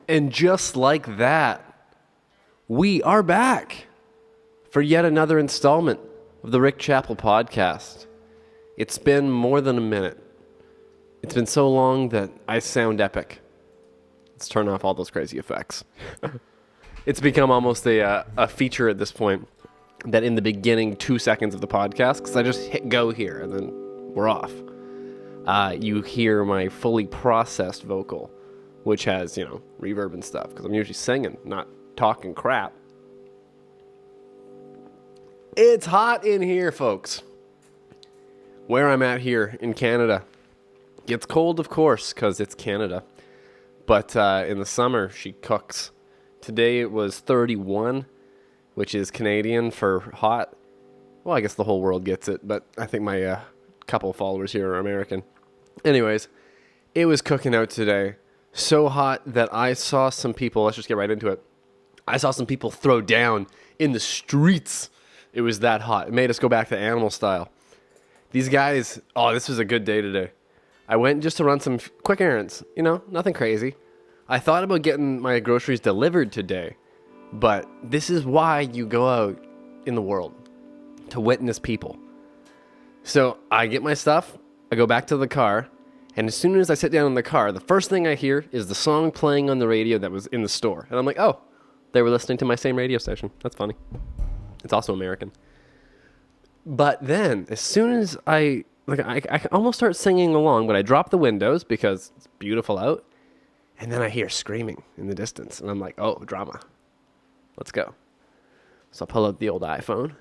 And just like that, we are back for yet another installment of the Rick Chappell podcast. It's been more than a minute. It's been so long that I sound epic. Let's turn off all those crazy effects. It's become almost a feature at this point that in the beginning 2 seconds of the podcast, because I just hit go here and then we're off, you hear my fully processed vocal, which has, reverb and stuff, because I'm usually singing, not talking crap. It's hot in here, folks. Where I'm at here in Canada. Gets cold, of course, because it's Canada. But in the summer, she cooks. Today it was 31, which is Canadian for hot. Well, I guess the whole world gets it, but I think my couple followers here are American. Anyways, it was cooking out today. So hot that I saw some people, let's just get right into it. I saw some people throw down in the streets. It was that hot. It made us go back to animal style. These guys, this was a good day today. I went just to run some quick errands, nothing crazy. I thought about getting my groceries delivered today, but this is why you go out in the world, to witness people. So I get my stuff, I go back to the car, and as soon as I sit down in the car, the first thing I hear is the song playing on the radio that was in the store. And I'm like, oh, they were listening to my same radio station. That's funny. It's also American. But then, as soon as I almost start singing along, but I drop the windows because it's beautiful out. And then I hear screaming in the distance. And I'm like, oh, drama. Let's go. So I'll pull out the old iPhone.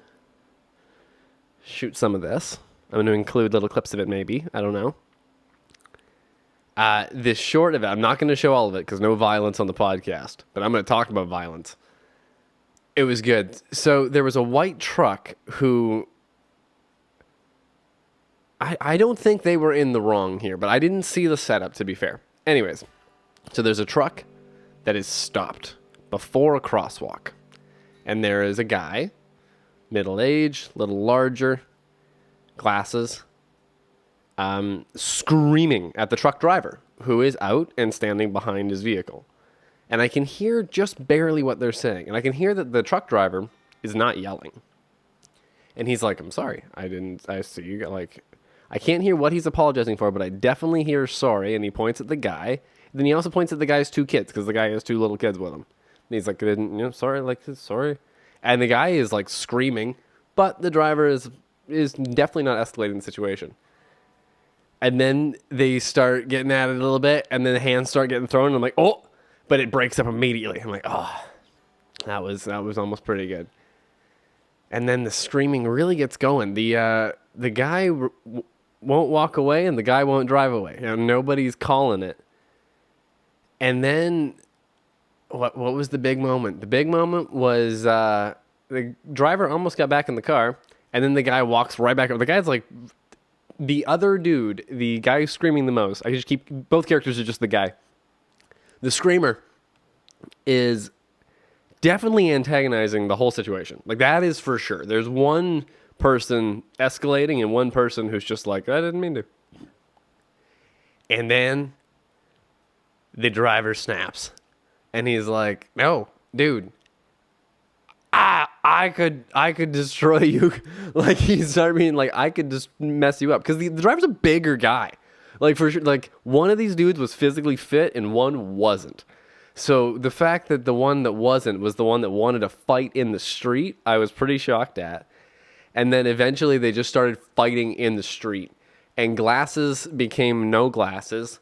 Shoot some of this. I'm going to include little clips of it maybe. I don't know. This short of it, I'm not going to show all of it because no violence on the podcast. But I'm going to talk about violence. It was good. So there was a white truck who... I don't think they were in the wrong here, but I didn't see the setup, to be fair. Anyways... So there's a truck that is stopped before a crosswalk. And there is a guy, middle-aged, little larger, glasses, screaming at the truck driver, who is out and standing behind his vehicle. And I can hear just barely what they're saying. And I can hear that the truck driver is not yelling. And he's like, I'm sorry, I see you, I can't hear what he's apologizing for, but I definitely hear sorry. And he points at the guy. Then he also points at the guy's two kids because the guy has two little kids with him. And he's like, sorry. And the guy is like screaming, but the driver is definitely not escalating the situation. And then they start getting at it a little bit, and then the hands start getting thrown. And I'm like, oh, but it breaks up immediately. I'm like, oh, that was almost pretty good. And then the screaming really gets going. The guy won't walk away, and the guy won't drive away. Nobody's calling it. And then, what was the big moment? The big moment was the driver almost got back in the car, and then the guy walks right back up. The guy's like, the other dude, the guy who's screaming the most. I just keep, both characters are just the guy. The screamer is definitely antagonizing the whole situation. Like, that is for sure. There's one person escalating and one person who's just like, I didn't mean to. And then... the driver snaps, and he's like, "No, dude, I could destroy you." Like, he started being like, "I could just mess you up," because the driver's a bigger guy. Like, for sure, like one of these dudes was physically fit and one wasn't. So the fact that the one that wasn't was the one that wanted to fight in the street, I was pretty shocked at. And then eventually they just started fighting in the street, and glasses became no glasses.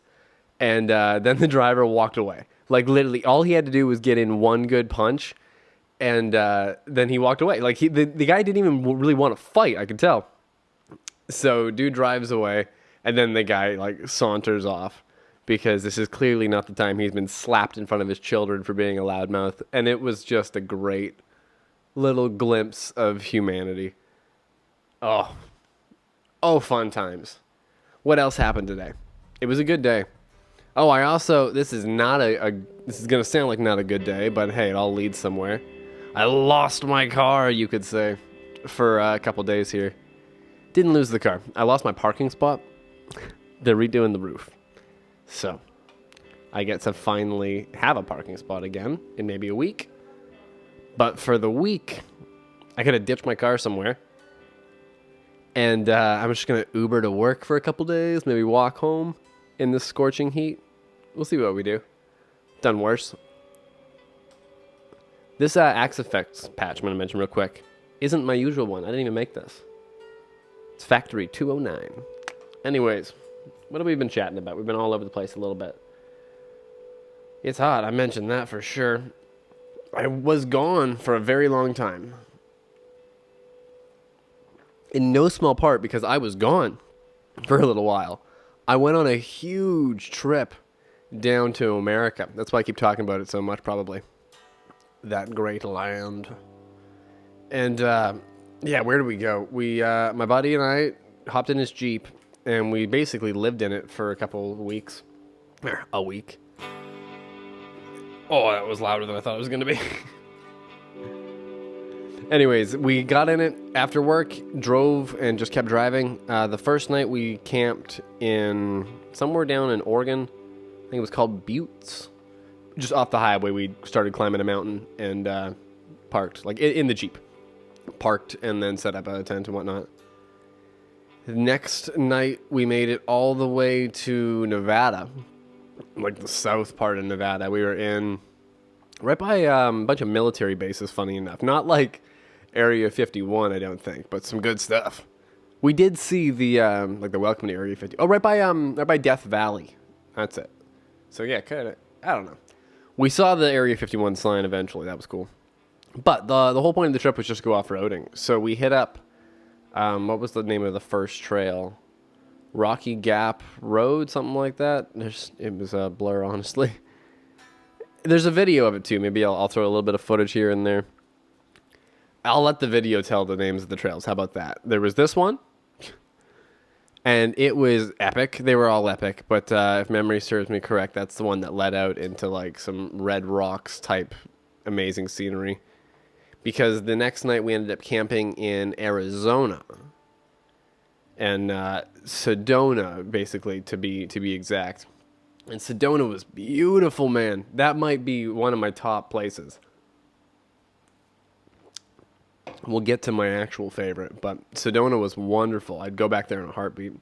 And then the driver walked away. Like, literally, all he had to do was get in one good punch, and then he walked away. Like, the guy didn't even really want to fight, I could tell. So, dude drives away, and then the guy, saunters off, because this is clearly not the time he's been slapped in front of his children for being a loudmouth. And it was just a great little glimpse of humanity. Oh, fun times. What else happened today? It was a good day. Oh, I also, this is going to sound like not a good day, but hey, it all leads somewhere. I lost my car, you could say, for a couple days here. Didn't lose the car. I lost my parking spot. They're redoing the roof. So, I get to finally have a parking spot again in maybe a week. But for the week, I gotta ditch my car somewhere. And I'm just gonna Uber to work for a couple days, maybe walk home in this scorching heat. We'll see what we do. Done worse. This Axe Effects patch I'm gonna mention real quick isn't my usual one. I didn't even make this. It's Factory 209. Anyways, what have we been chatting about? We've been all over the place a little bit. It's hot. I mentioned that for sure. I was gone for a very long time. In no small part because I was gone for a little while. I went on a huge trip down to America. That's why I keep talking about it so much, probably. That great land. And, yeah, where did we go? My buddy and I hopped in his Jeep, and we basically lived in it for a couple of weeks. A week. Oh, that was louder than I thought it was going to be. Anyways, we got in it after work, drove, and just kept driving. The first night we camped in somewhere down in Oregon. I think it was called Buttes. Just off the highway, we started climbing a mountain and parked, like in the Jeep. Parked and then set up a tent and whatnot. The next night, we made it all the way to Nevada. Like the south part of Nevada. We were in right by a bunch of military bases, funny enough. Not like Area 51, I don't think, but some good stuff. We did see the like the welcome to Area 50. Oh, right by Death Valley. That's it. So yeah, kind of. I don't know. We saw the Area 51 sign eventually. That was cool. But the whole point of the trip was just go off-roading. So we hit up, what was the name of the first trail? Rocky Gap Road, something like that. It was a blur, honestly. There's a video of it too. Maybe I'll throw a little bit of footage here and there. I'll let the video tell the names of the trails. How about that? There was this one, and it was epic. They were all epic, but if memory serves me correct, that's the one that led out into like some red rocks type amazing scenery. Because the next night we ended up camping in Arizona. And Sedona, basically, to be exact. And Sedona was beautiful, man. That might be one of my top places. We'll get to my actual favorite, but Sedona was wonderful. I'd go back there in a heartbeat.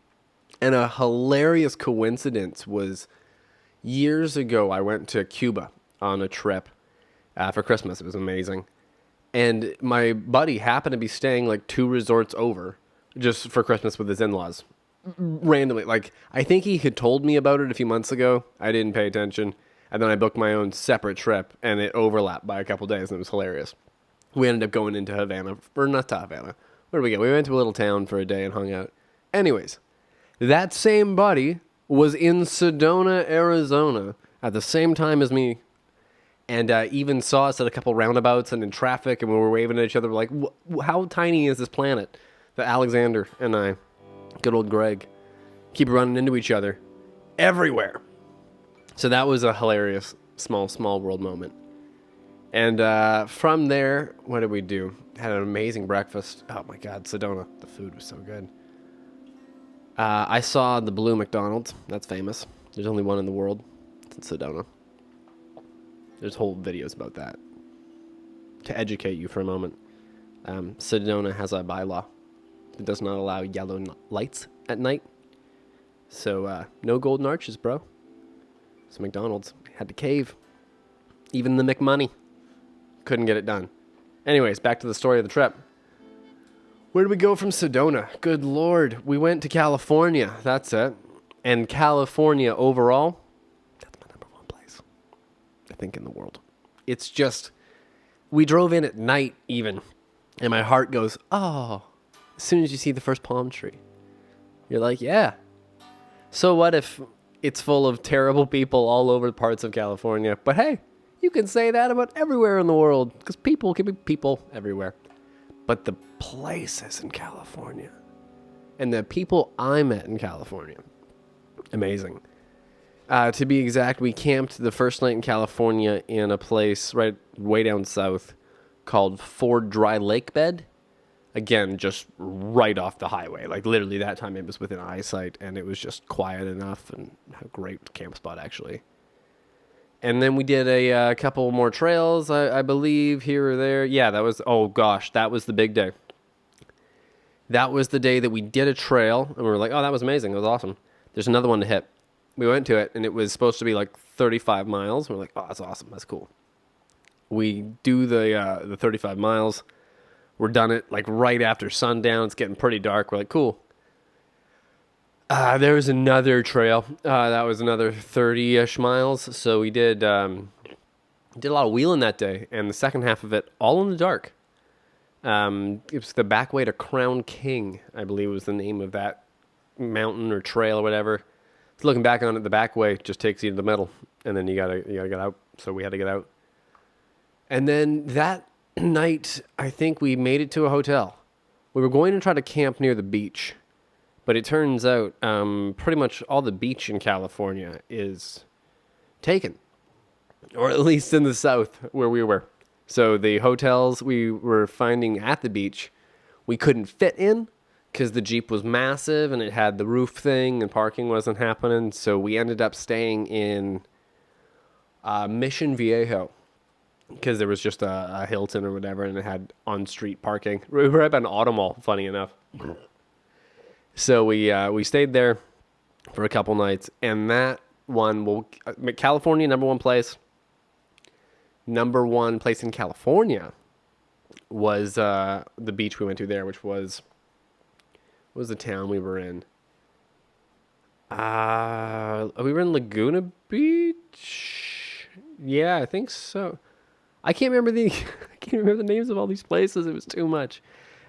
And a hilarious coincidence was years ago I went to Cuba on a trip for Christmas. It was amazing. And my buddy happened to be staying like 2 resorts over just for Christmas with his in-laws. Randomly. Like, I think he had told me about it a few months ago. I didn't pay attention. And then I booked my own separate trip, and it overlapped by a couple days, and it was hilarious. We ended up going into Havana. Or not to Havana. Where did we go? We went to a little town for a day and hung out. Anyways, that same buddy was in Sedona, Arizona at the same time as me. And even saw us at a couple roundabouts and in traffic, and we were waving at each other. We're like, how tiny is this planet? That Alexander and I, good old Greg, keep running into each other everywhere. So that was a hilarious small world moment. And from there, what did we do? Had an amazing breakfast. Oh my God, Sedona. The food was so good. I saw the Blue McDonald's. That's famous. There's only one in the world. It's in Sedona. There's whole videos about that. To educate you for a moment, Sedona has a bylaw that does not allow yellow lights at night. So no golden arches, bro. So McDonald's had to cave. Even the McMoney couldn't get it done. Anyways, back to the story of the trip. Where did we go from Sedona? Good Lord. We went to California. That's it. And California overall, that's my number one place, I think, in the world. It's just, we drove in at night even, and my heart goes, oh, as soon as you see the first palm tree. You're like, yeah. So what if it's full of terrible people all over parts of California? But hey, you can say that about everywhere in the world, because people can be people everywhere. But the places in California, and the people I met in California, amazing. To be exact, we camped the first night in California in a place right way down south called Ford Dry Lake Bed. Again, just right off the highway. Like literally that time it was within eyesight, and it was just quiet enough, and a great camp spot actually. And then we did a couple more trails, I believe, here or there. Yeah, that was, oh gosh, that was the big day. That was the day that we did a trail, and we were like, oh, that was amazing. It was awesome. There's another one to hit. We went to it, and it was supposed to be like 35 miles. We're like, oh, that's awesome. That's cool. We do the 35 miles. We're done it like right after sundown. It's getting pretty dark. We're like, cool. There was another trail. That was another 30-ish miles. So we did a lot of wheeling that day, and the second half of it all in the dark. It was the back way to Crown King, I believe was the name of that mountain or trail or whatever. So looking back on it, the back way just takes you to the middle, and then you gotta get out. So we had to get out. And then that night, I think we made it to a hotel. We were going to try to camp near the beach, but it turns out pretty much all the beach in California is taken, or at least in the south where we were. So the hotels we were finding at the beach, we couldn't fit in because the Jeep was massive and it had the roof thing and parking wasn't happening. So we ended up staying in Mission Viejo because there was just a Hilton or whatever, and it had on-street parking. We were at an auto mall, funny enough. So we stayed there for a couple nights, and that one, California, number one place in California was the beach we went to there, which was, what was the town we were in? We were in Laguna Beach. Yeah, I think so. I can't remember the names of all these places. It was too much.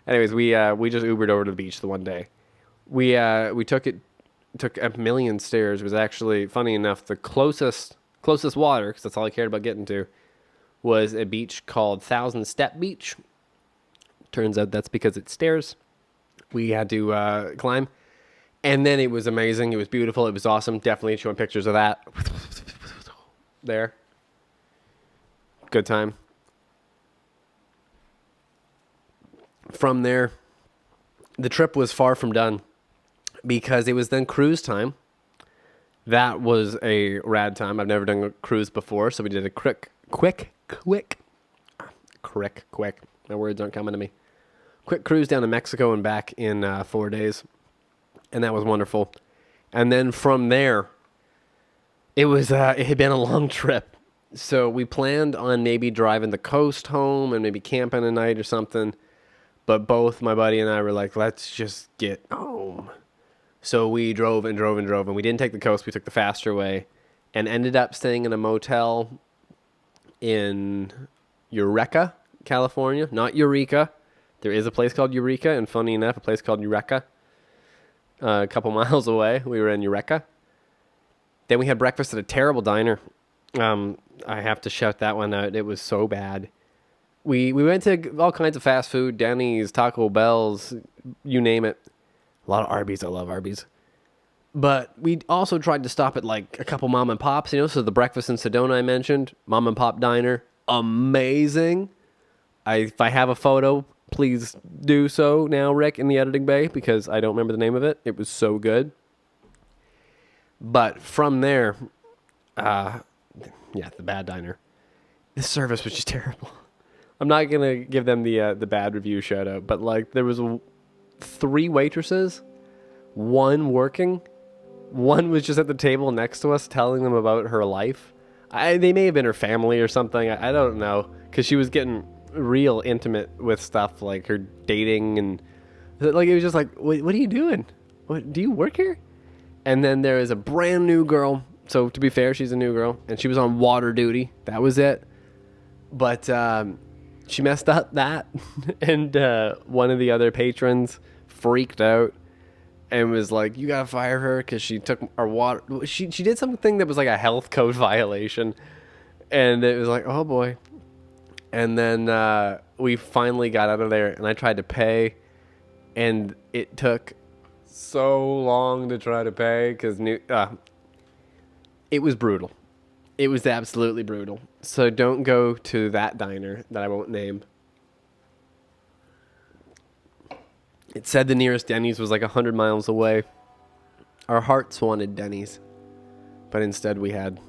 Anyways, we just Ubered over to the beach the one day. We took a million stairs. It was actually, funny enough, the closest water, because that's all I cared about getting to, was a beach called Thousand Step Beach. Turns out that's because it's stairs. We had to climb. And then it was amazing. It was beautiful. It was awesome. Definitely showing pictures of that. There. Good time. From there, the trip was far from done because it was then cruise time. That was a rad time. I've never done a cruise before, so we did a quick. My words aren't coming to me. Quick cruise down to Mexico and back in 4 days. And that was wonderful. And then from there, it had been a long trip. So we planned on maybe driving the coast home and maybe camping a night or something. But both my buddy and I were like, let's just get home. So we drove, and we didn't take the coast. We took the faster way and ended up staying in a motel in Eureka, California. Not Eureka. There is a place called Eureka, and funny enough, a place called Eureka. A couple miles away, we were in Eureka. Then we had breakfast at a terrible diner. I have to shout that one out. It was so bad. We went to all kinds of fast food, Denny's, Taco Bell's, you name it. A lot of Arby's. I love Arby's. But we also tried to stop at like a couple mom and pops, so the breakfast in Sedona I mentioned, mom and pop diner, amazing. If I have a photo, please do so now, Rick, in the editing bay, because I don't remember the name of it. It was so good. But from there, the bad diner. The service was just terrible. I'm not gonna give them the bad review shout out, but like there was 3 waitresses, one working, one was just at the table next to us telling them about her life. They may have been her family or something. I don't know, because she was getting real intimate with stuff like her dating, and like it was just like, what are you doing? What, do you work here? And then there is a brand new girl. So to be fair, she's a new girl, and she was on water duty. That was it. But she messed up that, and one of the other patrons freaked out and was like, "You gotta fire her because she took our water." She did something that was like a health code violation, and it was like, oh boy. And then we finally got out of there, and I tried to pay, and it took so long to try to pay because it was brutal. It was absolutely brutal. So don't go to that diner that I won't name. It said the nearest Denny's was like 100 miles away. Our hearts wanted Denny's, but instead we had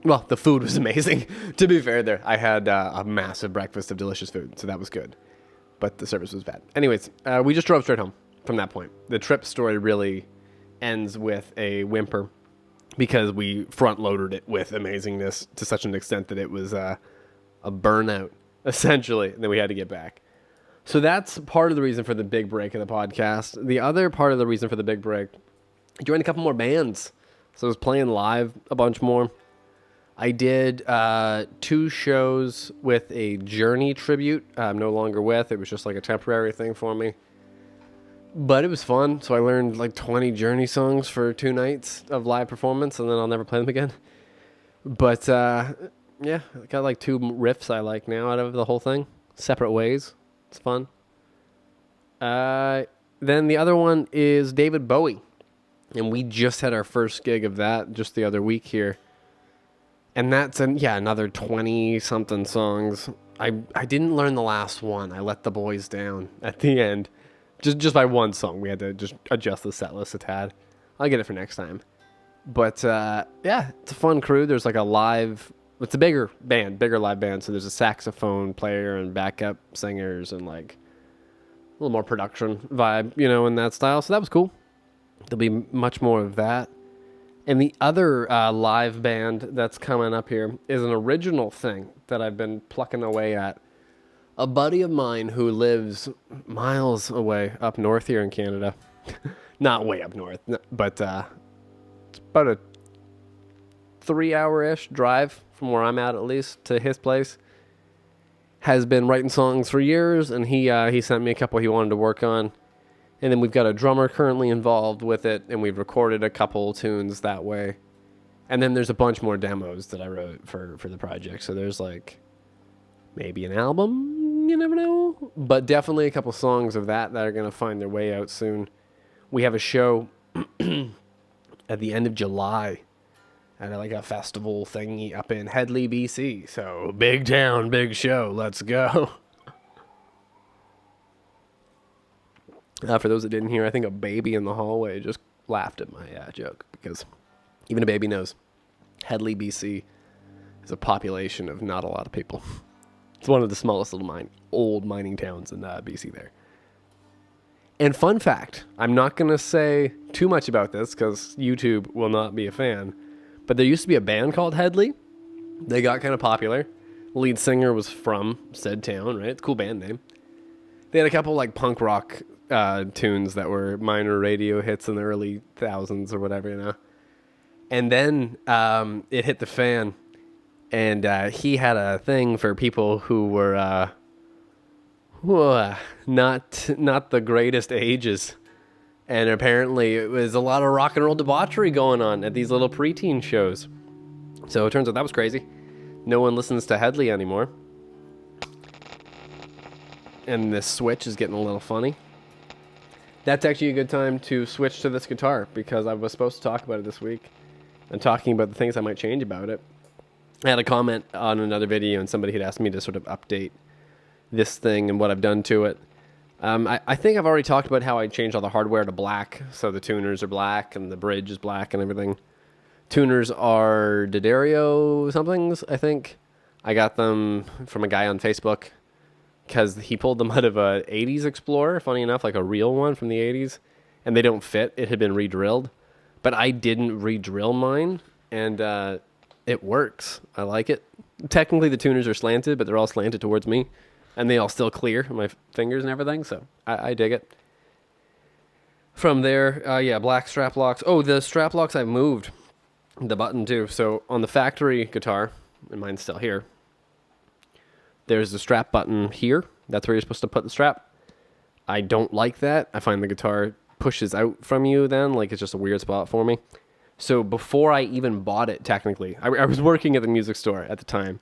Well, the food was amazing. To be fair there, I had a massive breakfast of delicious food, so that was good. But the service was bad. Anyways, we just drove straight home from that point. The trip story really ends with a whimper because we front-loaded it with amazingness to such an extent that it was a burnout, essentially, and then we had to get back. So that's part of the reason for the big break of the podcast. The other part of the reason for the big break, I joined a couple more bands. So I was playing live a bunch more. I did 2 shows with a Journey tribute I'm no longer with. It was just like a temporary thing for me. But it was fun. So I learned like 20 Journey songs for 2 nights of live performance, and then I'll never play them again. But yeah, I got like 2 riffs I like now out of the whole thing. Separate Ways. It's fun. Then the other one is David Bowie. And we just had our first gig of that just the other week here. And that's, another 20-something songs. I didn't learn the last one. I let the boys down at the end. Just by one song. We had to just adjust the set list a tad. I'll get it for next time. But, yeah, it's a fun crew. There's like a live... It's a bigger live band. So there's a saxophone player and backup singers and like a little more production vibe, in that style. So that was cool. There'll be much more of that. And the other live band that's coming up here is an original thing that I've been plucking away at. A buddy of mine who lives miles away up north here in Canada. Not way up north, but it's about a 3-hour-ish drive from where I'm at least, to his place. Has been writing songs for years, and he sent me a couple he wanted to work on. And then we've got a drummer currently involved with it, and we've recorded a couple tunes that way. And then there's a bunch more demos that I wrote for the project. So there's like maybe an album, you never know. But definitely a couple songs of that are going to find their way out soon. We have a show at the end of July at like a festival thingy up in Headley, BC. So big town, big show. Let's go. For those that didn't hear, I think a baby in the hallway just laughed at my joke, because even a baby knows Headley, BC is a population of not a lot of people. It's one of the smallest little old mining towns in BC there. And fun fact, I'm not going to say too much about this because YouTube will not be a fan, but there used to be a band called Headley. They got kind of popular. The lead singer was from said town, right? It's a cool band name. They had a couple like punk rock tunes that were minor radio hits in the early thousands or whatever, And then it hit the fan, and he had a thing for people who were not the greatest ages. And apparently it was a lot of rock and roll debauchery going on at these little preteen shows. So it turns out that was crazy. No one listens to Headley anymore. And this switch is getting a little funny. That's actually a good time to switch to this guitar, because I was supposed to talk about it this week and talking about the things I might change about it. I had a comment on another video, and somebody had asked me to sort of update this thing and what I've done to it. I think I've already talked about how I changed all the hardware to black, so the tuners are black and the bridge is black and everything. Tuners are D'Addario somethings, I think. I got them from a guy on Facebook, because he pulled them out of a 80s Explorer, funny enough, like a real one from the 80s, and they don't fit. It had been re-drilled, but I didn't re-drill mine, and it works. I like it. Technically, the tuners are slanted, but they're all slanted towards me, and they all still clear my fingers and everything, so I dig it. From there, black strap locks. Oh, the strap locks I moved the button too. So on the factory guitar, and mine's still here, there's the strap button here. That's where you're supposed to put the strap. I don't like that. I find the guitar pushes out from you then, like it's just a weird spot for me. So before I even bought it, technically, I was working at the music store at the time.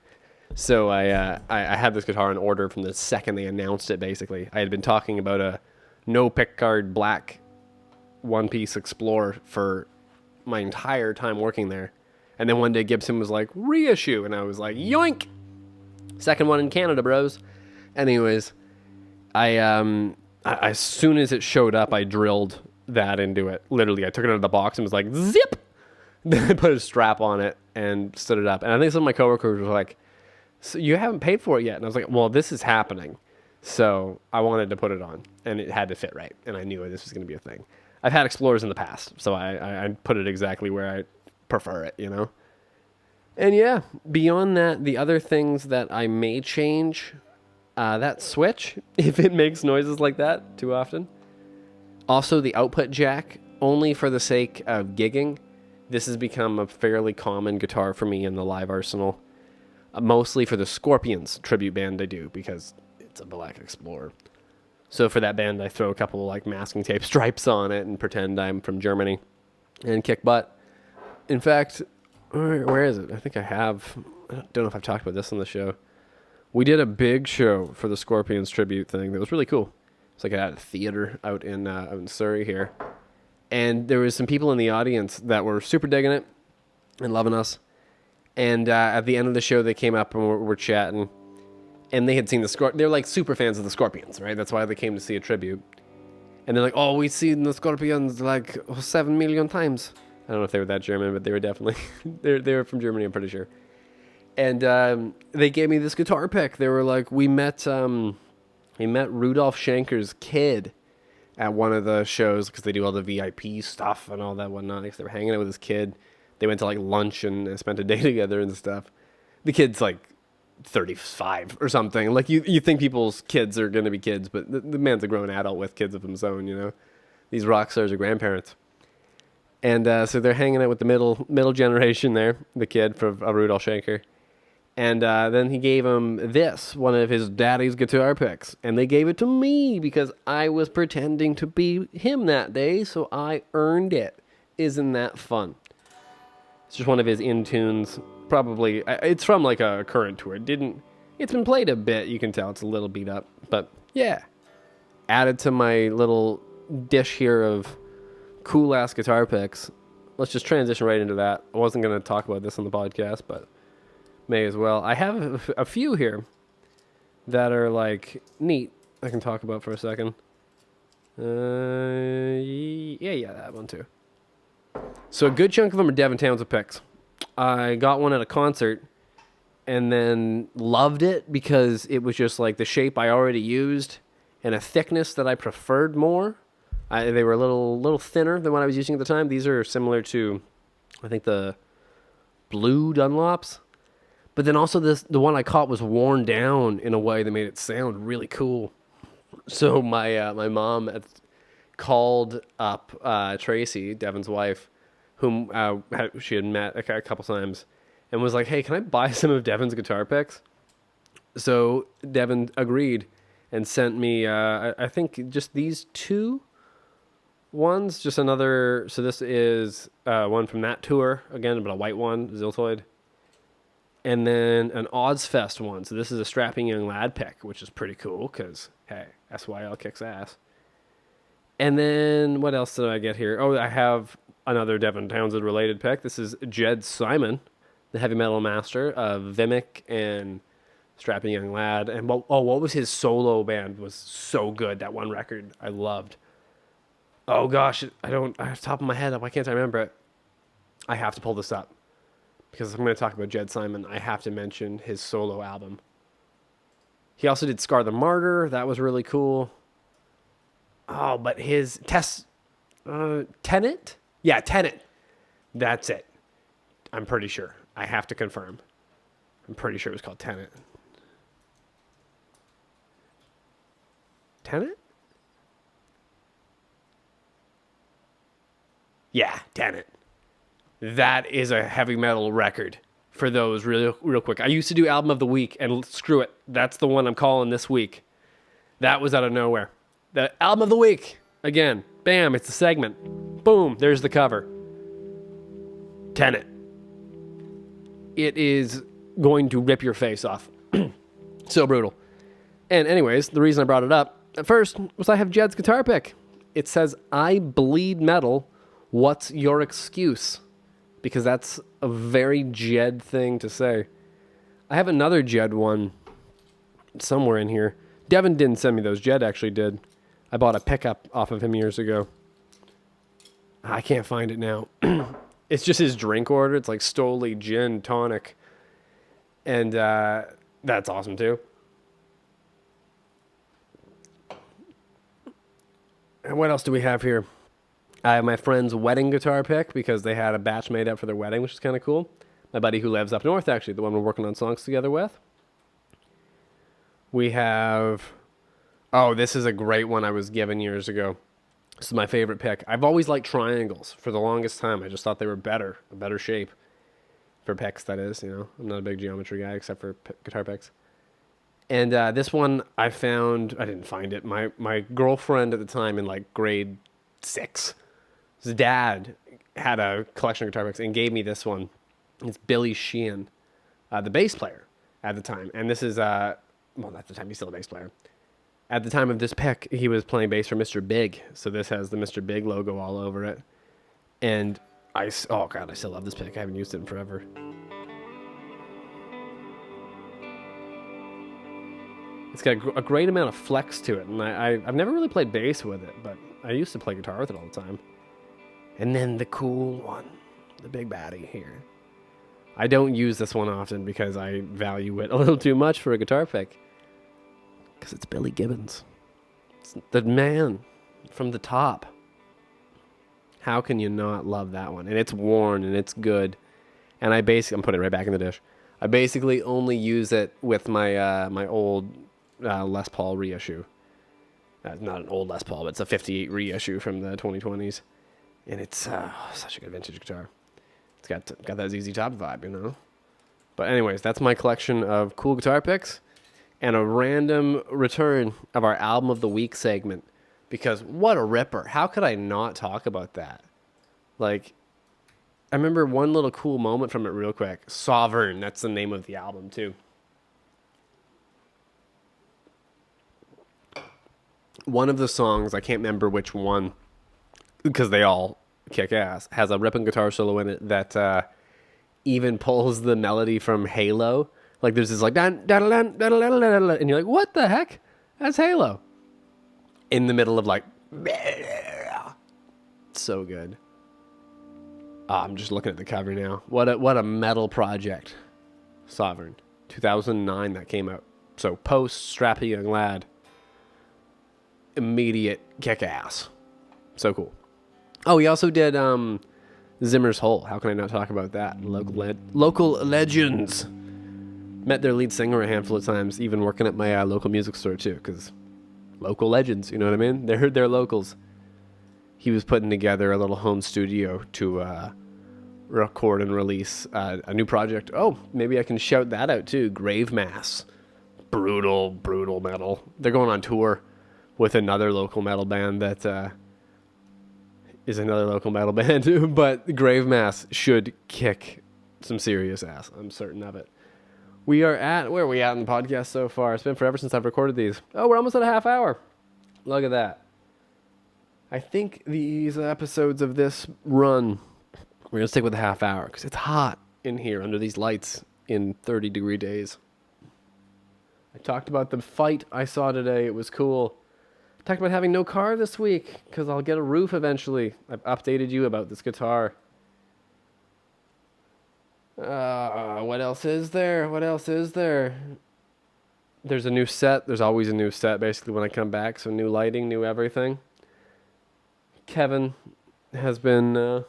So I had this guitar in order from the second they announced it, basically. I had been talking about a no pickguard black one-piece Explorer for my entire time working there. And then one day Gibson was like, reissue. And I was like, yoink! Second one in Canada, bros. Anyways, as soon as it showed up, I drilled that into it. Literally, I took it out of the box and was like, zip! Then I put a strap on it, and stood it up. And I think some of my coworkers were like, so you haven't paid for it yet. And I was like, well, this is happening. So I wanted to put it on, and it had to fit right. And I knew this was going to be a thing. I've had Explorers in the past, so I put it exactly where I prefer it, you know? And yeah, beyond that, the other things that I may change, that switch, if it makes noises like that too often. Also, the output jack, only for the sake of gigging. This has become a fairly common guitar for me in the live arsenal. Mostly for the Scorpions tribute band I do, because it's a Black Explorer. So for that band, I throw a couple of like masking tape stripes on it and pretend I'm from Germany and kick butt. In fact, where is it? I think I don't know if I've talked about this on the show. We did a big show for the Scorpions tribute thing that was really cool. It's like at a theater out in Surrey here. And there was some people in the audience that were super digging it and loving us. And at the end of the show, they came up and were chatting. And they had seen they're like super fans of the Scorpions, right? That's why they came to see a tribute. And they're like, oh, we've seen the Scorpions like 7 million times. I don't know if they were that German, but they were definitely, they were from Germany, I'm pretty sure. And they gave me this guitar pick. They were like, we met Rudolf Schenker's kid at one of the shows because they do all the VIP stuff and all that whatnot. Because they were hanging out with his kid. They went to like lunch and spent a day together and stuff. The kid's like 35 or something. Like you think people's kids are going to be kids, but the man's a grown adult with kids of his own, you know. These rock stars are grandparents. And so they're hanging out with the middle generation there, the kid from Rudolf Schenker. And then he gave him one of his daddy's guitar picks. And they gave it to me because I was pretending to be him that day, so I earned it. Isn't that fun? It's just one of his in-tunes. Probably, it's from like a current tour. It's been played a bit, you can tell. It's a little beat up. But yeah, added to my little dish here of cool-ass guitar picks. Let's just transition right into that. I wasn't going to talk about this on the podcast, but may as well. I have a few here that are like neat. I can talk about for a second. Yeah, that one too. So a good chunk of them are Devin Townsend picks. I got one at a concert and then loved it because it was just like the shape I already used and a thickness that I preferred more. They were a little thinner than what I was using at the time. These are similar to, I think, the blue Dunlops. But then also the one I caught was worn down in a way that made it sound really cool. So my mom called up Tracy, Devin's wife, whom she had met a couple times, and was like, hey, can I buy some of Devin's guitar picks? So Devin agreed and sent me, I think, just these two ones. Just another, so this is one from that tour, again, but a white one, Ziltoid. And then an Ozfest one. So this is a Strapping Young Lad pick, which is pretty cool because, hey, SYL kicks ass. And then what else did I get here? Oh, I have another Devin Townsend related pick. This is Jed Simon, the heavy metal master of Vimic and Strapping Young Lad. And what was his solo band was so good. That one record I loved. Oh gosh, I have the top of my head. Why can't I remember it? I have to pull this up. Because I'm going to talk about Jed Simon, I have to mention his solo album. He also did Scar the Martyr. That was really cool. Oh, but his Tenet? Yeah, Tenet. That's it. I'm pretty sure. I have to confirm. I'm pretty sure it was called Tenet. Tenet? Yeah, Tenet. That is a heavy metal record for those real quick. I used to do album of the week, and screw it. That's the one I'm calling this week. That was out of nowhere. The album of the week. Again, bam, it's a segment. Boom, there's the cover. Tenet. It is going to rip your face off. So brutal. And anyways, the reason I brought it up at first was I have Jed's guitar pick. It says, I bleed metal. What's your excuse? Because that's a very Jed thing to say. I have another Jed one somewhere in here. Devin didn't send me those. Jed actually did. I bought a pickup off of him years ago. I can't find it now. It's just his drink order. It's like Stoli gin tonic. And that's awesome too. And what else do we have here? I have my friend's wedding guitar pick because they had a batch made up for their wedding, which is kind of cool. My buddy who lives up north, actually, the one we're working on songs together with. We have... Oh, this is a great one I was given years ago. This is my favorite pick. I've always liked triangles for the longest time. I just thought they were better, a better shape. For picks, that is, you know. I'm not a big geometry guy except for guitar picks. And this one I found, I didn't find it. My girlfriend at the time in like grade 6, his dad had a collection of guitar picks and gave me this one. It's Billy Sheehan, the bass player at the time. And this is, well, at the time he's still a bass player. At the time of this pick, he was playing bass for Mr. Big. So this has the Mr. Big logo all over it. And oh God, I still love this pick. I haven't used it in forever. It's got a great amount of flex to it. And I've never really played bass with it, but I used to play guitar with it all the time. And then the cool one, the big baddie here. I don't use this one often because I value it a little too much for a guitar pick. Because it's Billy Gibbons. It's the man from the top. How can you not love that one? And it's worn and it's good. And I'm putting it right back in the dish. I basically only use it with my my old Les Paul reissue. Not an old Les Paul, but it's a 58 reissue from the 2020s. And it's such a good vintage guitar. It's got that ZZ Top vibe, you know? But anyways, that's my collection of cool guitar picks and a random return of our Album of the Week segment. Because what a ripper. How could I not talk about that? Like, I remember one little cool moment from it real quick. Sovereign, that's the name of the album too. One of the songs, I can't remember which one, because they all kick ass, has a ripping guitar solo in it that even pulls the melody from Halo. Like there's this like, and you're like, what the heck? That's Halo. In the middle of like, so good. I'm just looking at the cover now. What a metal project. Sovereign. 2009 that came out. So post Strappy Young Lad. Immediate kick ass. So cool. Oh, he also did Zimmer's Hole. How can I not talk about that? Local legends. Met their lead singer a handful of times, even working at my local music store too, because local legends, you know what I mean? They're locals. He was putting together a little home studio to record and release a new project. Oh, maybe I can shout that out too. Grave Mass. Brutal metal. They're going on tour with another local metal band that is another local metal band, but Grave Mass should kick some serious ass. I'm certain of it. Where are we at in the podcast so far? It's been forever since I've recorded these. Oh, we're almost at a half hour. Look at that. I think these episodes of this run, we're going to stick with a half hour because it's hot in here under these lights in 30-degree days. I talked about the fight I saw today. It was cool. I talked about having no car this week because I'll get a roof eventually. I've updated you about this guitar. What else is there? There's a new set. There's always a new set, basically, when I come back. So new lighting, new everything. Kevin has been...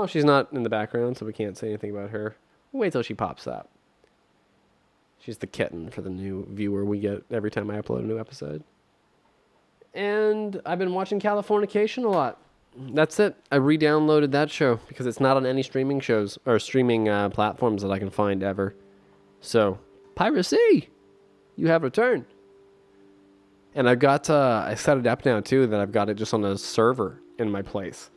she's not in the background, so we can't say anything about her. We'll wait till she pops up. She's the kitten for the new viewer we get every time I upload a new episode. And I've been watching Californication a lot. That's it. I re-downloaded that show because it's not on any streaming shows or streaming platforms that I can find ever. So, piracy! You have returned. And I've got, I set it up now too, that I've got it just on a server in my place.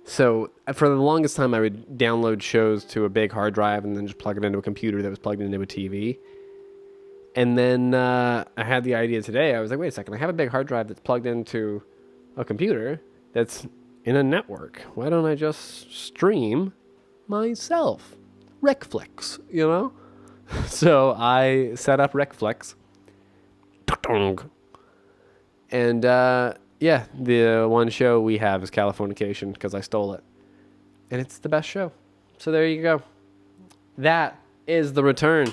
So, for the longest time, I would download shows to a big hard drive and then just plug it into a computer that was plugged into a TV. And then I had the idea today. I was like, wait a second, I have a big hard drive that's plugged into a computer that's in a network. Why don't I just stream myself? Recflix, you know? So I set up Recflix. And the one show we have is Californication because I stole it. And it's the best show. So there you go. That is the return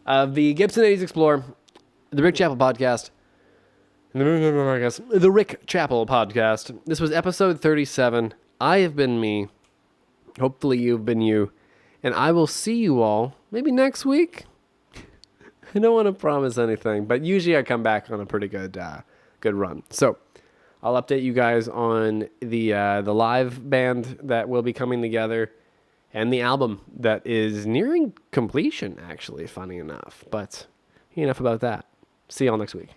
of the Gibson 80s Explorer, the Rick Chappell podcast. The Rick Chappell podcast. This was episode 37. I have been me. Hopefully you've been you. And I will see you all maybe next week. I don't want to promise anything, but usually I come back on a pretty good run. So I'll update you guys on the live band that will be coming together and the album that is nearing completion, actually, funny enough. But enough about that. See y'all next week.